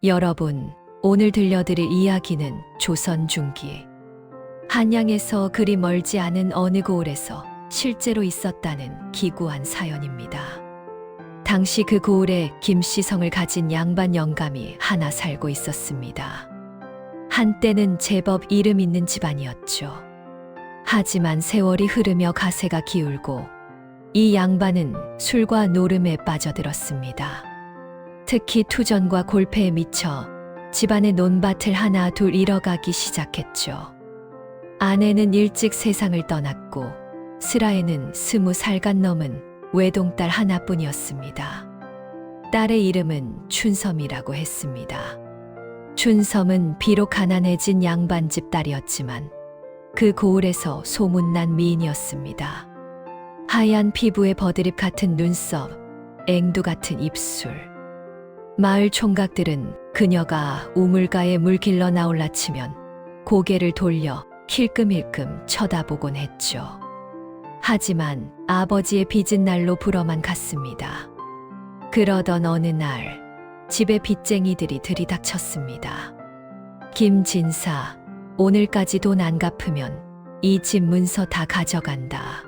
여러분, 오늘 들려드릴 이야기는 조선 중기 한양에서 그리 멀지 않은 어느 고을에서 실제로 있었다는 기구한 사연입니다. 당시 그 고을에 김씨성을 가진 양반 영감이 하나 살고 있었습니다. 한때는 제법 이름 있는 집안이었죠. 하지만 세월이 흐르며 가세가 기울고 이 양반은 술과 노름에 빠져들었습니다. 특히 투전과 골패에 미쳐 집안의 논밭을 하나 둘 잃어가기 시작했죠. 아내는 일찍 세상을 떠났고 슬아에는 20살간 넘은 외동딸 하나뿐이었습니다. 딸의 이름은 춘섬이라고 했습니다. 춘섬은 비록 가난해진 양반집 딸이었지만 그 고을에서 소문난 미인이었습니다. 하얀 피부에 버드립 같은 눈썹, 앵두 같은 입술. 마을 총각들은 그녀가 우물가에 물 길러 나올라 치면 고개를 돌려 힐끔힐끔 쳐다보곤 했죠. 하지만 아버지의 빚은 날로 불어만 갔습니다. 그러던 어느 날 집에 빚쟁이들이 들이닥쳤습니다. 김진사, 오늘까지 돈 안 갚으면 이 집 문서 다 가져간다.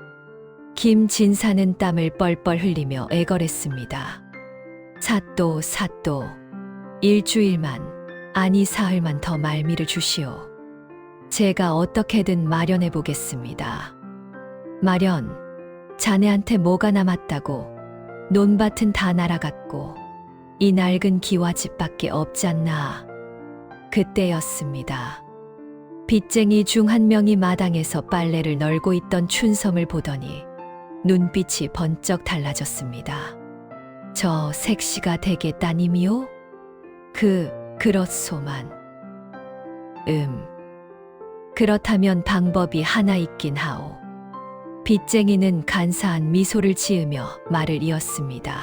김진사는 땀을 뻘뻘 흘리며 애걸했습니다. 사또, 일주일만, 아니 사흘만 더 말미를 주시오. 제가 어떻게든 마련해 보겠습니다. 마련, 자네한테 뭐가 남았다고? 논밭은 다 날아갔고 이 낡은 기와집밖에 없잖나. 그때였습니다. 빚쟁이 중 한 명이 마당에서 빨래를 널고 있던 춘섬을 보더니 눈빛이 번쩍 달라졌습니다. 저 색시가 되겠다님이요? 그렇소만. 그렇다면 방법이 하나 있긴 하오. 빚쟁이는 간사한 미소를 지으며 말을 이었습니다.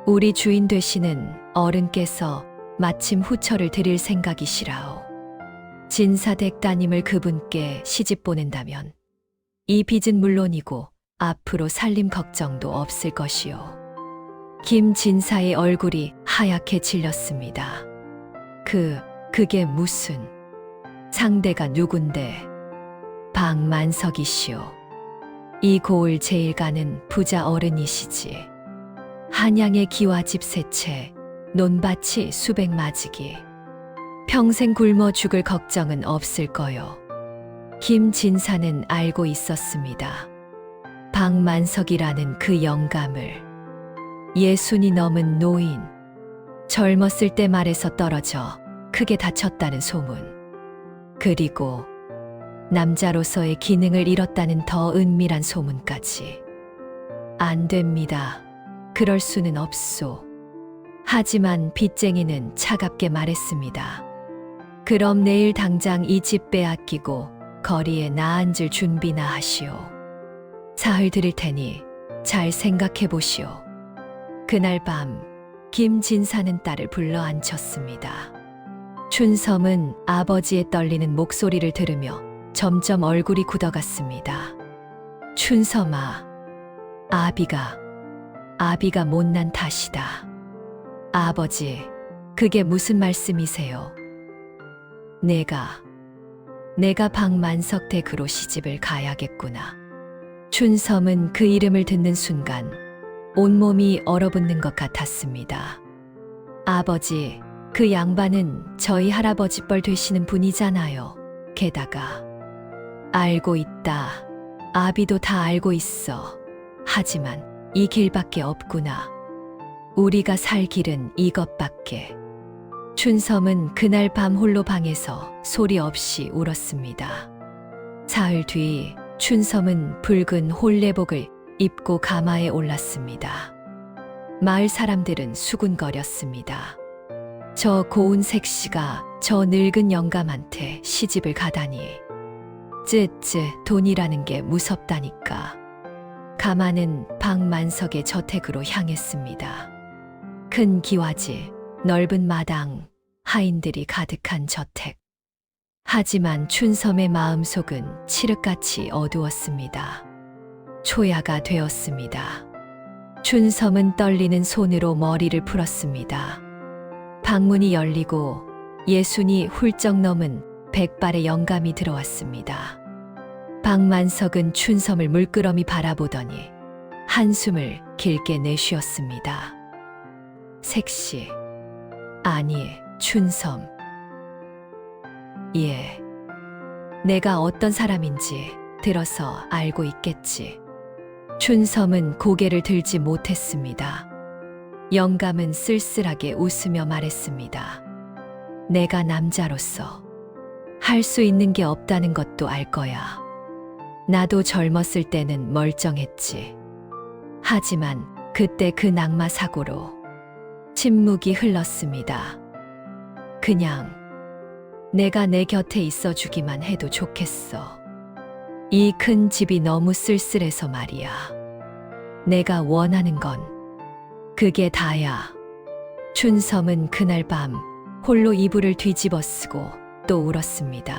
우리 주인 되시는 어른께서 마침 후처를 드릴 생각이시라오. 진사댁 따님을 그분께 시집 보낸다면 이 빚은 물론이고 앞으로 살림 걱정도 없을 것이오. 김진사의 얼굴이 하얗게 질렸습니다. 그게 무슨... 상대가 누군데? 박만석이시오. 이 고을 제일 가는 부자 어른이시지. 한양의 기와집 세 채, 논밭이 수백 마지기. 평생 굶어 죽을 걱정은 없을 거요. 김진사는 알고 있었습니다. 박만석이라는 그 영감을. 60이 넘은 노인, 젊었을 때 말에서 떨어져 크게 다쳤다는 소문. 그리고 남자로서의 기능을 잃었다는 더 은밀한 소문까지. 안 됩니다. 그럴 수는 없소. 하지만 빚쟁이는 차갑게 말했습니다. 그럼 내일 당장 이 집 빼앗기고 거리에 나앉을 준비나 하시오. 사흘 드릴 테니 잘 생각해 보시오. 그날 밤 김진사는 딸을 불러 앉혔습니다. 춘섬은 아버지의 떨리는 목소리를 들으며 점점 얼굴이 굳어갔습니다. 춘섬아, 아비가 못난 탓이다. 아버지, 그게 무슨 말씀이세요? 내가 박만석 댁으로 시집을 가야겠구나. 춘섬은 그 이름을 듣는 순간 온몸이 얼어붙는 것 같았습니다. 아버지, 그 양반은 저희 할아버지 뻘 되시는 분이잖아요. 게다가 알고 있다. 아비도 다 알고 있어. 하지만 이 길밖에 없구나. 우리가 살 길은 이것밖에. 춘섬은 그날 밤 홀로 방에서 소리 없이 울었습니다. 사흘 뒤 춘섬은 붉은 홀레복을 입고 가마에 올랐습니다. 마을 사람들은 수군거렸습니다. 저 고운 색시가 저 늙은 영감한테 시집을 가다니. 돈이라는 게 무섭다니까. 가마는 박만석의 저택으로 향했습니다. 큰 기와지, 넓은 마당, 하인들이 가득한 저택. 하지만 춘섬의 마음속은 칠흑같이 어두웠습니다. 초야가 되었습니다. 춘섬은 떨리는 손으로 머리를 풀었습니다. 방문이 열리고 예순이 훌쩍 넘은 백발의 영감이 들어왔습니다. 박만석은 춘섬을 물끄러미 바라보더니 한숨을 길게 내쉬었습니다. 색시, 아니, 춘섬. 예, 내가 어떤 사람인지 들어서 알고 있겠지. 춘섬은 고개를 들지 못했습니다. 영감은 쓸쓸하게 웃으며 말했습니다. 내가 남자로서 할 수 있는 게 없다는 것도 알 거야. 나도 젊었을 때는 멀쩡했지. 하지만 그때 그 낙마 사고로 침묵이 흘렀습니다. 그냥 내가 내 곁에 있어 주기만 해도 좋겠어. 이 큰 집이 너무 쓸쓸해서 말이야. 내가 원하는 건 그게 다야. 춘섬은 그날 밤 홀로 이불을 뒤집어 쓰고 또 울었습니다.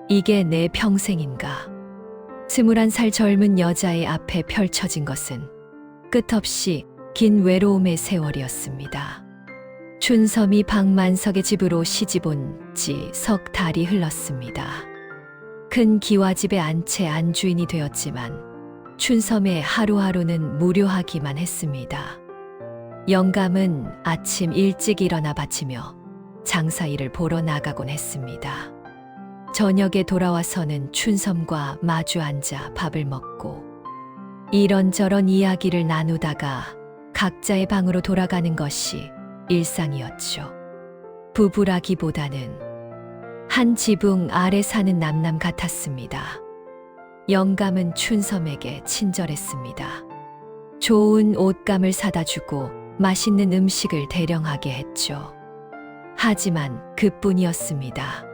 이게 내 평생인가. 21살 젊은 여자의 앞에 펼쳐진 것은 끝없이 긴 외로움의 세월이었습니다. 춘섬이 박만석의 집으로 시집온 지 석 달이 흘렀습니다. 큰 기와집에 안채 안주인이 되었지만 춘섬의 하루하루는 무료하기만 했습니다. 영감은 아침 일찍 일어나 바치며 장사일을 보러 나가곤 했습니다. 저녁에 돌아와서는 춘섬과 마주 앉아 밥을 먹고 이런저런 이야기를 나누다가 각자의 방으로 돌아가는 것이 일상이었죠. 부부라기보다는 한 지붕 아래 사는 남남 같았습니다. 영감은 춘섬에게 친절했습니다. 좋은 옷감을 사다 주고 맛있는 음식을 대령하게 했죠. 하지만 그뿐이었습니다.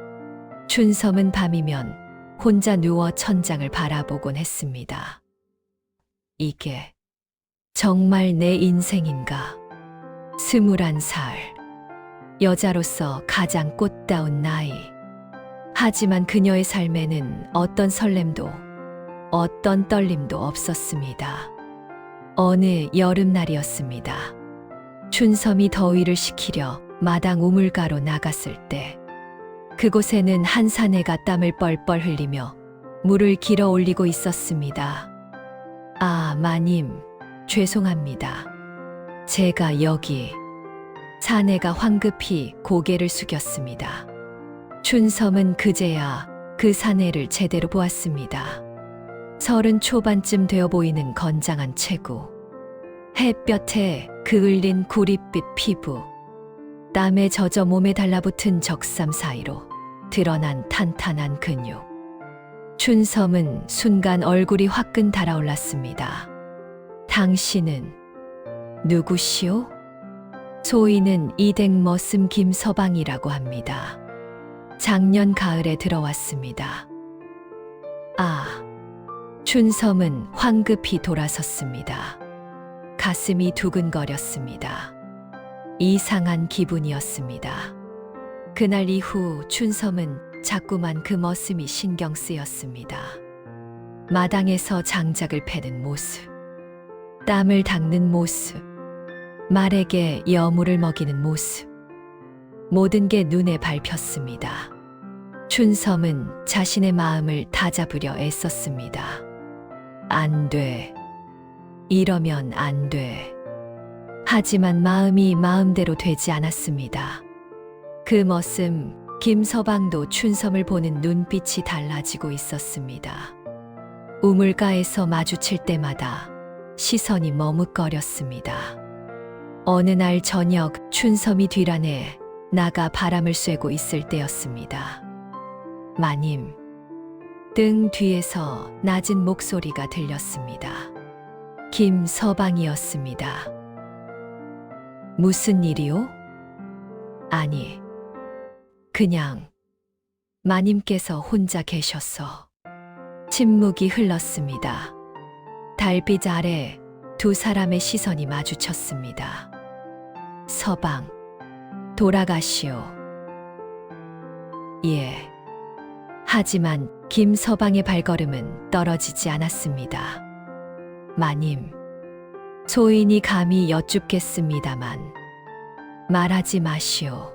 춘섬은 밤이면 혼자 누워 천장을 바라보곤 했습니다. 이게 정말 내 인생인가? 21살. 여자로서 가장 꽃다운 나이. 하지만 그녀의 삶에는 어떤 설렘도, 어떤 떨림도 없었습니다. 어느 여름날이었습니다. 춘섬이 더위를 식히려 마당 우물가로 나갔을 때 그곳에는 한 사내가 땀을 뻘뻘 흘리며 물을 길어 올리고 있었습니다. 아, 마님, 죄송합니다. 제가 여기. 사내가 황급히 고개를 숙였습니다. 춘섬은 그제야 그 사내를 제대로 보았습니다. 30 초반쯤 되어 보이는 건장한 체구, 햇볕에 그을린 구릿빛 피부, 땀에 젖어 몸에 달라붙은 적삼 사이로 드러난 탄탄한 근육. 춘섬은 순간 얼굴이 화끈 달아올랐습니다. 당신은 누구시오? 소위는 이댁머슴 김서방이라고 합니다. 작년 가을에 들어왔습니다. 아, 춘섬은 황급히 돌아섰습니다. 가슴이 두근거렸습니다. 이상한 기분이었습니다. 그날 이후 춘섬은 자꾸만 그 머슴이 신경 쓰였습니다. 마당에서 장작을 패는 모습, 땀을 닦는 모습, 말에게 여물을 먹이는 모습, 모든 게 눈에 밟혔습니다. 춘섬은 자신의 마음을 다잡으려 애썼습니다. 안 돼. 이러면 안 돼. 하지만 마음이 마음대로 되지 않았습니다. 그 머슴 김서방도 춘섬을 보는 눈빛이 달라지고 있었습니다. 우물가에서 마주칠 때마다 시선이 머뭇거렸습니다. 어느 날 저녁 춘섬이 뒤란에 나가 바람을 쐬고 있을 때였습니다. 마님, 등 뒤에서 낮은 목소리가 들렸습니다. 김서방이었습니다. 무슨 일이요? 아니, 그냥 마님께서 혼자 계셔서. 침묵이 흘렀습니다. 달빛 아래 두 사람의 시선이 마주쳤습니다. 서방, 돌아가시오. 예. 하지만 김서방의 발걸음은 떨어지지 않았습니다. 마님, 소인이 감히 여쭙겠습니다만 말하지 마시오.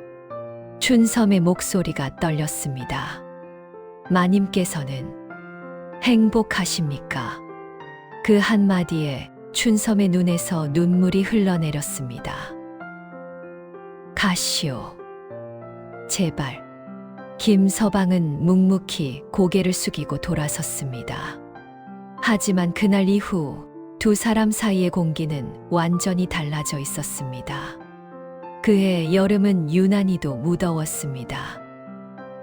춘섬의 목소리가 떨렸습니다. 마님께서는 행복하십니까? 그 한마디에 춘섬의 눈에서 눈물이 흘러내렸습니다. 가시오. 제발. 김서방은 묵묵히 고개를 숙이고 돌아섰습니다. 하지만 그날 이후 두 사람 사이의 공기는 완전히 달라져 있었습니다. 그해 여름은 유난히도 무더웠습니다.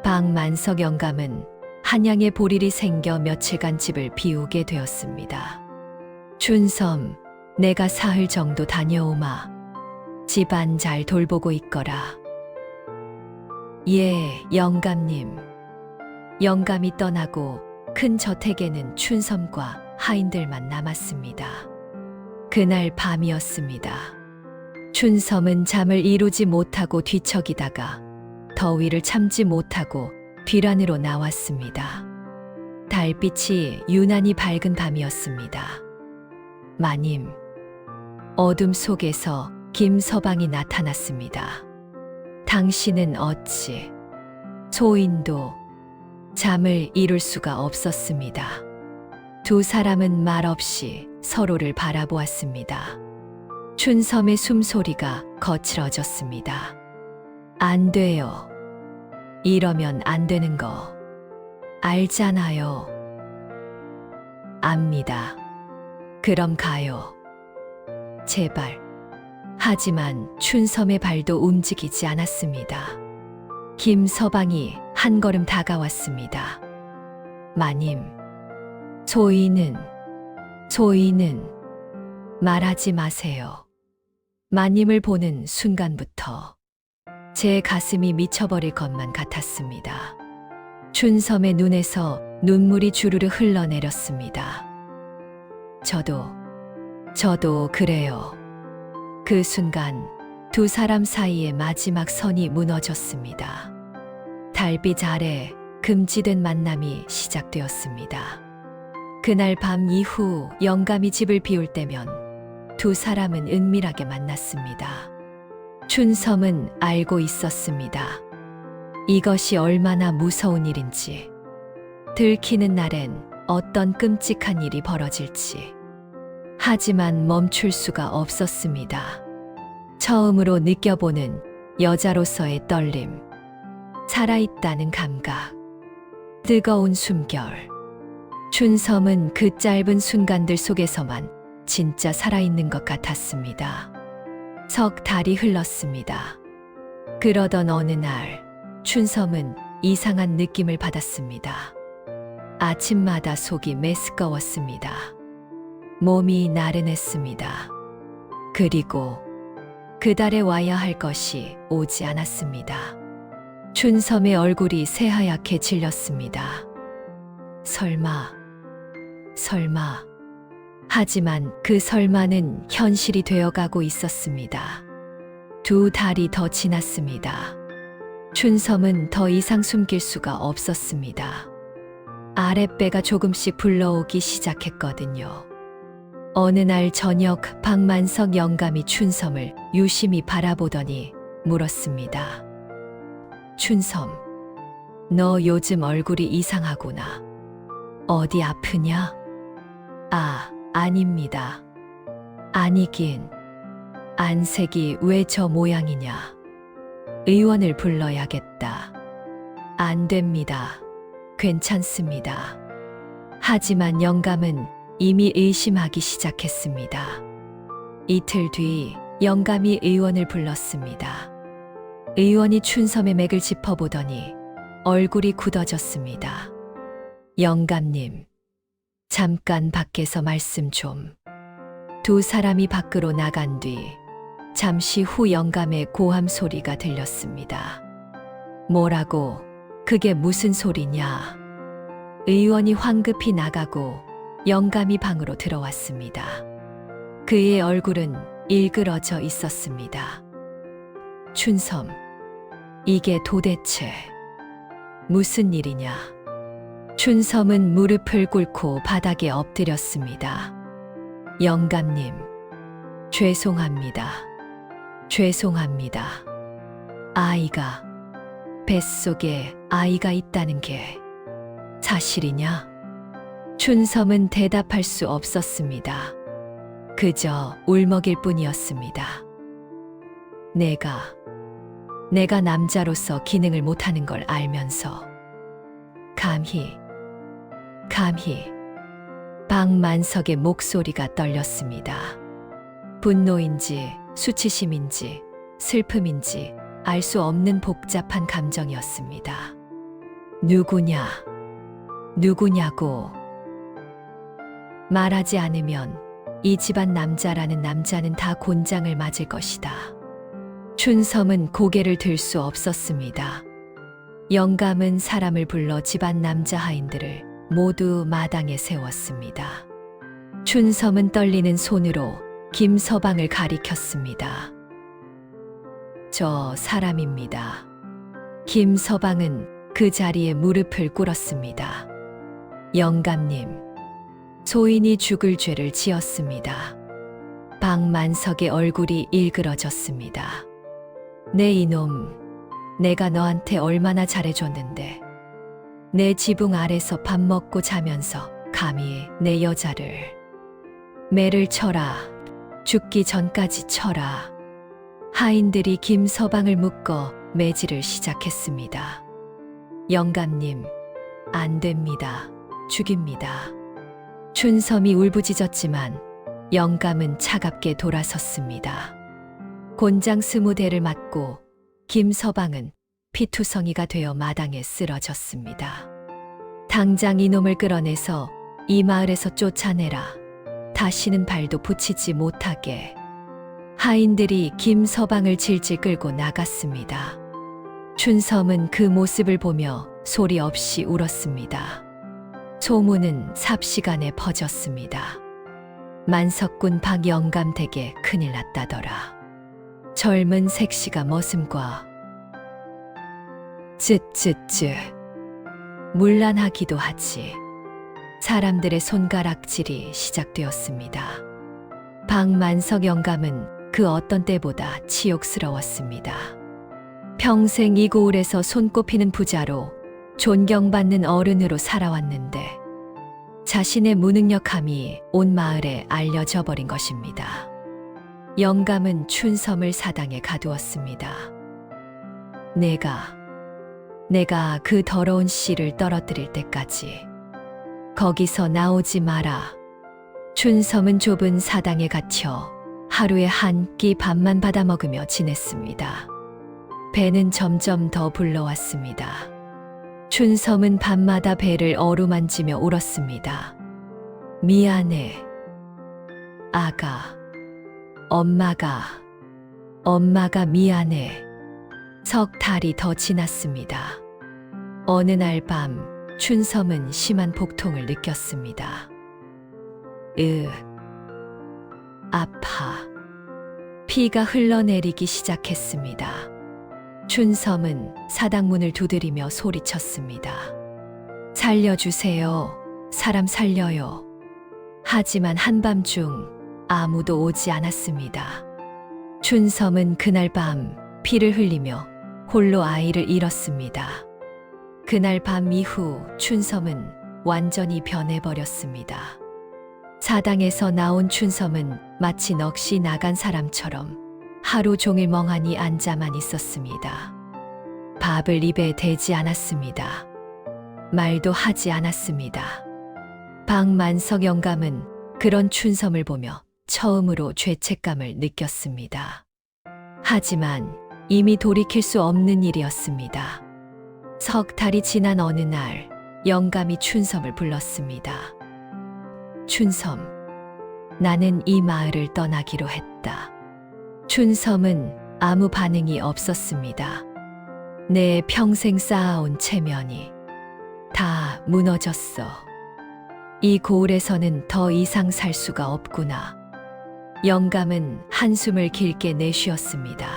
박만석 영감은 한양에 볼일이 생겨 며칠간 집을 비우게 되었습니다. 춘섬, 내가 사흘 정도 다녀오마. 집안 잘 돌보고 있거라. 예, 영감님. 영감이 떠나고 큰 저택에는 춘섬과 하인들만 남았습니다. 그날 밤이었습니다. 춘섬은 잠을 이루지 못하고 뒤척이다가 더위를 참지 못하고 뒤란으로 나왔습니다. 달빛이 유난히 밝은 밤이었습니다. 마님, 어둠 속에서 김서방이 나타났습니다. 당신은 어찌? 소인도 잠을 이룰 수가 없었습니다. 두 사람은 말없이 서로를 바라보았습니다. 춘섬의 숨소리가 거칠어졌습니다. 안 돼요. 이러면 안 되는 거 알잖아요. 압니다. 그럼 가요. 제발. 하지만 춘섬의 발도 움직이지 않았습니다. 김서방이 한 걸음 다가왔습니다. 마님, 소인은 말하지 마세요. 마님을 보는 순간부터 제 가슴이 미쳐버릴 것만 같았습니다. 춘섬의 눈에서 눈물이 주르르 흘러내렸습니다. 저도 그래요. 그 순간 두 사람 사이의 마지막 선이 무너졌습니다. 달빛 아래 금지된 만남이 시작되었습니다. 그날 밤 이후 영감이 집을 비울 때면 두 사람은 은밀하게 만났습니다. 춘섬은 알고 있었습니다. 이것이 얼마나 무서운 일인지, 들키는 날엔 어떤 끔찍한 일이 벌어질지. 하지만 멈출 수가 없었습니다. 처음으로 느껴보는 여자로서의 떨림, 살아있다는 감각, 뜨거운 숨결. 춘섬은 그 짧은 순간들 속에서만 진짜 살아있는 것 같았습니다. 석 달이 흘렀습니다. 그러던 어느 날 춘섬은 이상한 느낌을 받았습니다. 아침마다 속이 메스꺼웠습니다. 몸이 나른했습니다. 그리고 그달에 와야 할 것이 오지 않았습니다. 춘섬의 얼굴이 새하얗게 질렸습니다. 설마. 하지만 그 설마는 현실이 되어가고 있었습니다. 두 달이 더 지났습니다. 춘섬은 더 이상 숨길 수가 없었습니다. 아랫배가 조금씩 불러오기 시작했거든요. 어느 날 저녁 박만석 영감이 춘섬을 유심히 바라보더니 물었습니다. 춘섬, 너 요즘 얼굴이 이상하구나. 어디 아프냐? 아닙니다. 아니긴. 안색이 왜 저 모양이냐? 의원을 불러야겠다. 안 됩니다. 괜찮습니다. 하지만 영감은 이미 의심하기 시작했습니다. 이틀 뒤 영감이 의원을 불렀습니다. 의원이 춘섬의 맥을 짚어보더니 얼굴이 굳어졌습니다. 영감님, 잠깐 밖에서 말씀 좀. 두 사람이 밖으로 나간 뒤 잠시 후 영감의 고함 소리가 들렸습니다. 뭐라고? 그게 무슨 소리냐? 의원이 황급히 나가고 영감이 방으로 들어왔습니다. 그의 얼굴은 일그러져 있었습니다. 춘섬, 이게 도대체 무슨 일이냐? 춘섬은 무릎을 꿇고 바닥에 엎드렸습니다. 영감님, 죄송합니다. 죄송합니다. 아이가, 뱃속에 아이가 있다는 게 사실이냐? 춘섬은 대답할 수 없었습니다. 그저 울먹일 뿐이었습니다. 내가 남자로서 기능을 못하는 걸 알면서 감히 박만석의 목소리가 떨렸습니다. 분노인지 수치심인지 슬픔인지 알 수 없는 복잡한 감정이었습니다. 누구냐고. 말하지 않으면 이 집안 남자라는 남자는 다 곤장을 맞을 것이다. 춘섬은 고개를 들 수 없었습니다. 영감은 사람을 불러 집안 남자 하인들을 모두 마당에 세웠습니다. 춘섬은 떨리는 손으로 김서방을 가리켰습니다. 저 사람입니다. 김서방은 그 자리에 무릎을 꿇었습니다. 영감님, 소인이 죽을 죄를 지었습니다. 박만석의 얼굴이 일그러졌습니다. 내 이놈, 내가 너한테 얼마나 잘해줬는데 내 지붕 아래서 밥 먹고 자면서 감히 내 여자를 매를 쳐라. 죽기 전까지 쳐라. 하인들이 김서방을 묶어 매질을 시작했습니다. 영감님, 안 됩니다. 죽입니다. 춘섬이 울부짖었지만 영감은 차갑게 돌아섰습니다. 곤장 20대를 맞고 김서방은 피투성이가 되어 마당에 쓰러졌습니다. 당장 이놈을 끌어내서 이 마을에서 쫓아내라. 다시는 발도 붙이지 못하게. 하인들이 김서방을 질질 끌고 나갔습니다. 춘섬은 그 모습을 보며 소리 없이 울었습니다. 소문은 삽시간에 퍼졌습니다. 만석군 박영감 댁에 큰일 났다더라. 젊은 색시가 머슴과 쯧쯧쯧 문란하기도 하지. 사람들의 손가락질이 시작되었습니다. 박만석 영감은 그 어떤 때보다 치욕스러웠습니다. 평생 이 고을에서 손꼽히는 부자로 존경받는 어른으로 살아왔는데 자신의 무능력함이 온 마을에 알려져 버린 것입니다. 영감은 춘섬을 사당에 가두었습니다. 내가 그 더러운 씨를 떨어뜨릴 때까지 거기서 나오지 마라. 춘섬은 좁은 사당에 갇혀 하루에 한 끼 밥만 받아 먹으며 지냈습니다. 배는 점점 더 불러왔습니다. 춘섬은 밤마다 배를 어루만지며 울었습니다. 미안해. 아가, 엄마가 미안해. 석 달이 더 지났습니다. 어느 날 밤 춘섬은 심한 복통을 느꼈습니다. 아파. 피가 흘러내리기 시작했습니다. 춘섬은 사당문을 두드리며 소리쳤습니다. 살려주세요. 사람 살려요. 하지만 한밤중 아무도 오지 않았습니다. 춘섬은 그날 밤 피를 흘리며 홀로 아이를 잃었습니다. 그날 밤 이후 춘섬은 완전히 변해버렸습니다. 사당에서 나온 춘섬은 마치 넋이 나간 사람처럼 하루 종일 멍하니 앉아만 있었습니다. 밥을 입에 대지 않았습니다. 말도 하지 않았습니다. 박만석 영감은 그런 춘섬을 보며 처음으로 죄책감을 느꼈습니다. 하지만 이미 돌이킬 수 없는 일이었습니다. 석 달이 지난 어느 날 영감이 춘섬을 불렀습니다. 춘섬, 나는 이 마을을 떠나기로 했다. 춘섬은 아무 반응이 없었습니다. 내 평생 쌓아온 체면이 다 무너졌어. 이 고을에서는 더 이상 살 수가 없구나. 영감은 한숨을 길게 내쉬었습니다.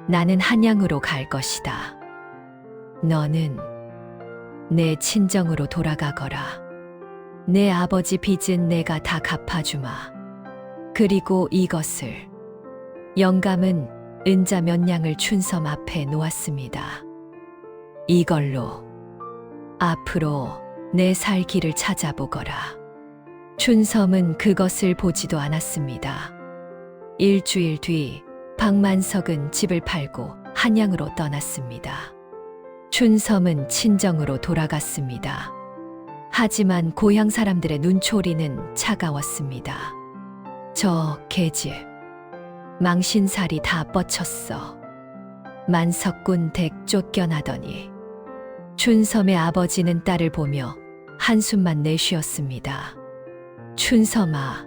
나는 한양으로 갈 것이다. 너는 내 친정으로 돌아가거라. 내 아버지 빚은 내가 다 갚아주마. 그리고 이것을. 영감은 은자 몇 냥을 춘섬 앞에 놓았습니다. 이걸로 앞으로 내 살 길을 찾아보거라. 춘섬은 그것을 보지도 않았습니다. 일주일 뒤 박만석은 집을 팔고 한양으로 떠났습니다. 춘섬은 친정으로 돌아갔습니다. 하지만 고향 사람들의 눈초리는 차가웠습니다. 저 계집, 망신살이 다 뻗쳤어. 만석군 댁 쫓겨나더니. 춘섬의 아버지는 딸을 보며 한숨만 내쉬었습니다. 춘섬아,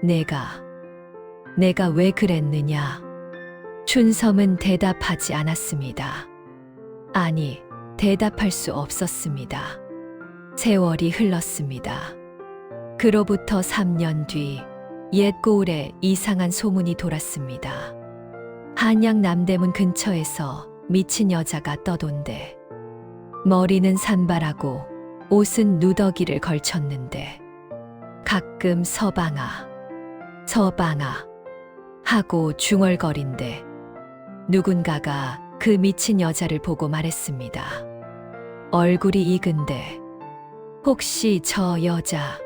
내가 왜 그랬느냐? 춘섬은 대답하지 않았습니다. 아니, 대답할 수 없었습니다. 세월이 흘렀습니다. 그로부터 3년 뒤 옛 고을에 이상한 소문이 돌았습니다. 한양 남대문 근처에서 미친 여자가 떠돈대. 머리는 산발하고 옷은 누더기를 걸쳤는데 가끔 서방아 하고 중얼거린대. 누군가가 그 미친 여자를 보고 말했습니다. 얼굴이 익은데 혹시 저 여자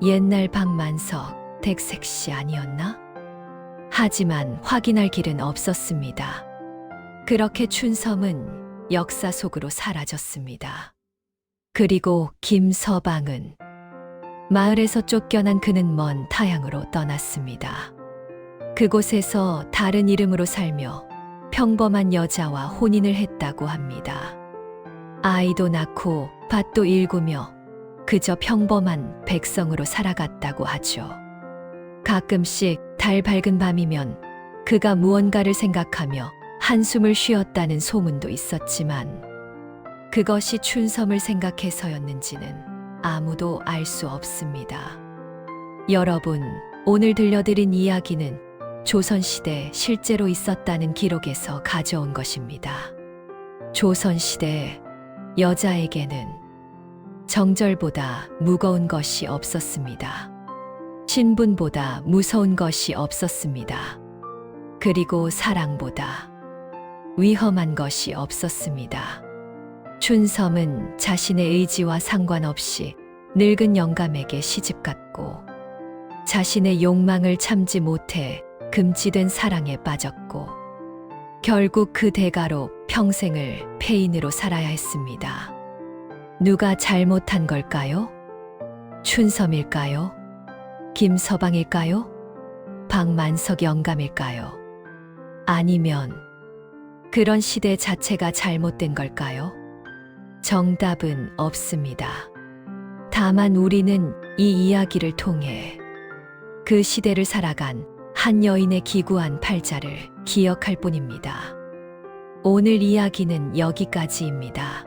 옛날 박만석 댁색씨 아니었나? 하지만 확인할 길은 없었습니다. 그렇게 춘섬은 역사 속으로 사라졌습니다. 그리고 김서방은 마을에서 쫓겨난 그는 먼 타향으로 떠났습니다. 그곳에서 다른 이름으로 살며 평범한 여자와 혼인을 했다고 합니다. 아이도 낳고 밭도 일구며 그저 평범한 백성으로 살아갔다고 하죠. 가끔씩 달 밝은 밤이면 그가 무언가를 생각하며 한숨을 쉬었다는 소문도 있었지만 그것이 춘섬을 생각해서였는지는 아무도 알 수 없습니다. 여러분, 오늘 들려드린 이야기는 조선시대 실제로 있었다는 기록에서 가져온 것입니다. 조선시대 여자에게는 정절보다 무거운 것이 없었습니다. 신분보다 무서운 것이 없었습니다. 그리고 사랑보다 위험한 것이 없었습니다. 춘섬은 자신의 의지와 상관없이 늙은 영감에게 시집갔고 자신의 욕망을 참지 못해 금지된 사랑에 빠졌고 결국 그 대가로 평생을 폐인으로 살아야 했습니다. 누가 잘못한 걸까요? 춘섬일까요? 김서방일까요? 박만석 영감일까요? 아니면 그런 시대 자체가 잘못된 걸까요? 정답은 없습니다. 다만 우리는 이 이야기를 통해 그 시대를 살아간 한 여인의 기구한 팔자를 기억할 뿐입니다. 오늘 이야기는 여기까지입니다.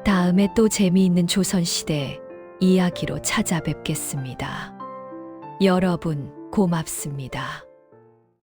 다음에 또 재미있는 조선시대 이야기로 찾아뵙겠습니다. 여러분, 고맙습니다.